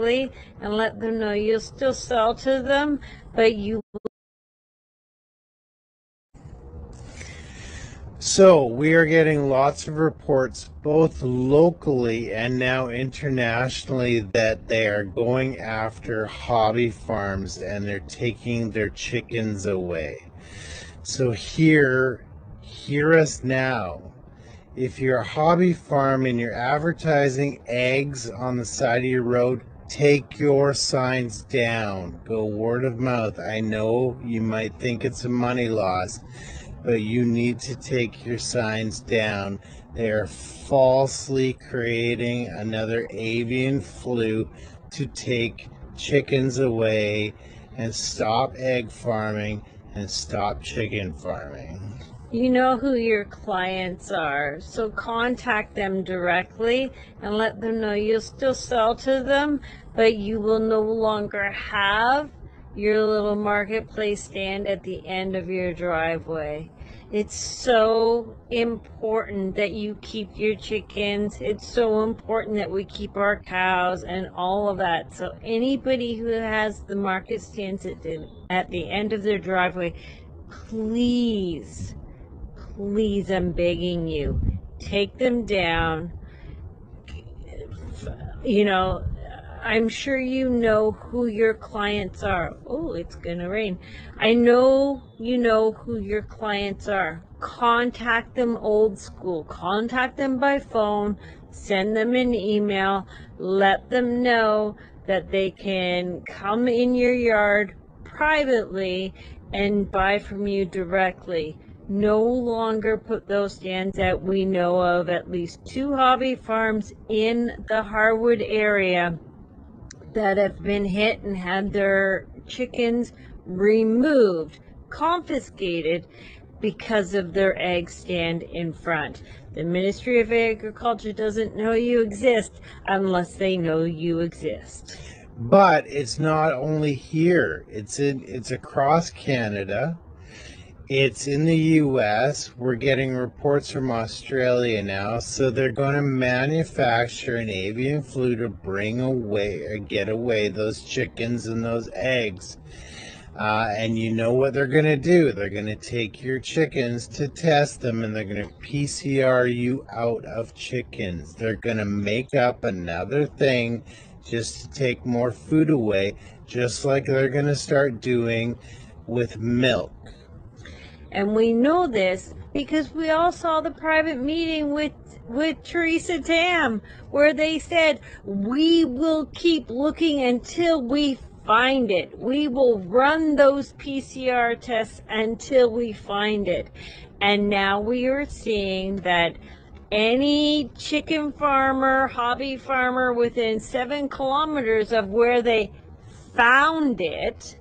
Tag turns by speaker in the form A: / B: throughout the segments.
A: directly and let them know you'll still sell to them, but you.
B: So we are getting lots of reports, both locally and now internationally, that they are going after hobby farms and they're taking their chickens away. So hear us now. If you're a hobby farm and you're advertising eggs on the side of your road, take your signs down. Go word of mouth. I know you might think it's a money loss, but you need to take your signs down. They are falsely creating another avian flu to take chickens away and stop egg farming and stop chicken farming.
A: You know who your clients are, so contact them directly and let them know you'll still sell to them, but you will no longer have your little marketplace stand at the end of your driveway. It's so important that you keep your chickens. It's so important that we keep our cows and all of that. So anybody who has the market stands at the end of their driveway, please, I'm begging you, take them down. You know, I'm sure you know who your clients are. Oh, it's gonna rain. I know you know who your clients are. Contact them old school. Contact them by phone. Send them an email. Let them know that they can come in your yard privately and buy from you directly. No longer put those stands out. We know of at least 2 hobby farms in the Harwood area that have been hit and had their chickens removed, confiscated, because of their egg stand in front. The Ministry of Agriculture doesn't know you exist unless they know you exist.
B: But it's not only here. It's across Canada. It's in the US. We're getting reports from Australia now. So they're going to manufacture an avian flu to bring away or get away those chickens and those eggs. And you know what they're going to do? They're going to take your chickens to test them and they're going to PCR you out of chickens. They're going to make up another thing just to take more food away, just like they're going to start doing with milk.
A: And we know this because we all saw the private meeting with Theresa Tam, where they said, we will keep looking until we find it. We will run those PCR tests until we find it. And now we are seeing that any chicken farmer, hobby farmer within 7 kilometers of where they found it,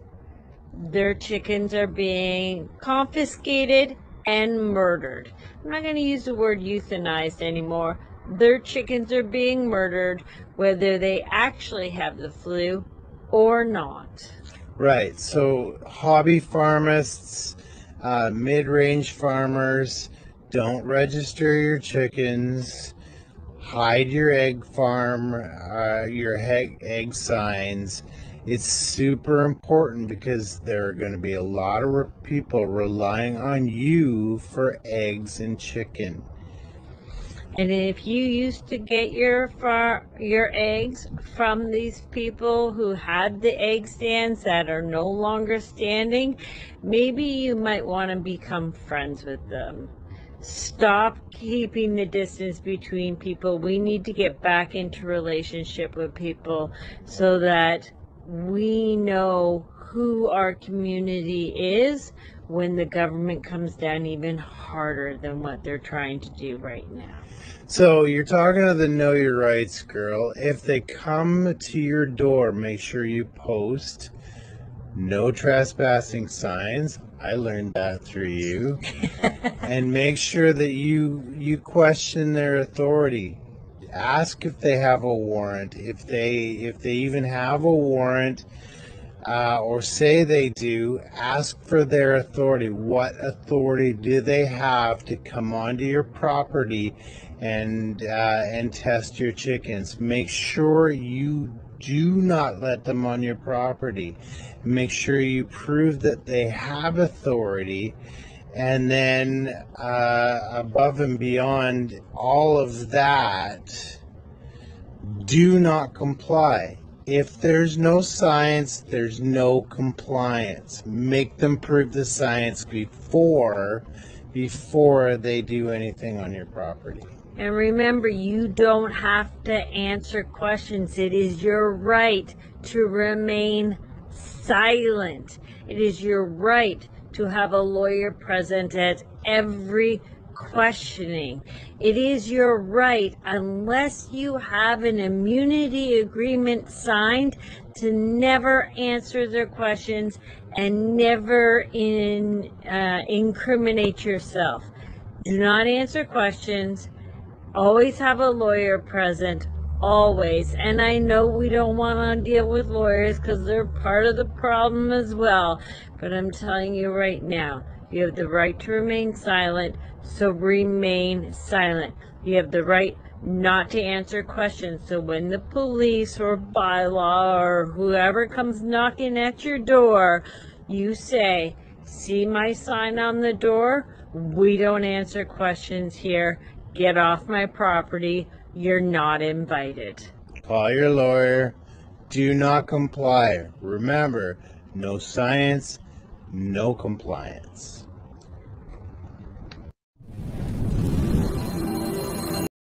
A: their chickens are being confiscated and murdered. I'm not going to use the word euthanized anymore. Their chickens are being murdered, whether they actually have the flu or not.
B: Right. So hobby farmists, mid-range farmers, don't register your chickens. Hide your egg farm, your egg signs. It's super important because there are going to be a lot of people relying on you for eggs and chicken.
A: And if you used to get your eggs from these people who had the egg stands that are no longer standing, maybe you might want to become friends with them. Stop keeping the distance between people. We need to get back into relationship with people so that we know who our community is when the government comes down even harder than what they're trying to do right now.
B: So you're talking to the Know Your Rights girl. If they come to your door, make sure you post no trespassing signs. I learned that through you. And make sure that you question their authority. Ask if they have a warrant. If they even have a warrant, or say they do, ask for their authority. What authority do they have to come onto your property and test your chickens? Make sure you Do not let them on your property. Make sure you prove that they have authority, and then above and beyond all of that, do not comply. If there's no science, there's no compliance. Make them prove the science before they do anything on your property.
A: And remember, you don't have to answer questions. It is your right to remain silent. It is your right to have a lawyer present at every questioning. It is your right, unless you have an immunity agreement signed, to never answer their questions and never incriminate yourself. Do not answer questions. Always have a lawyer present, always. And I know we don't want to deal with lawyers because they're part of the problem as well. But I'm telling you right now, you have the right to remain silent, so remain silent. You have the right not to answer questions. So when the police or bylaw or whoever comes knocking at your door, you say, "See my sign on the door? We don't answer questions here. Get off my property. You're not invited."
B: Call your lawyer. Do not comply. Remember, no science, no compliance.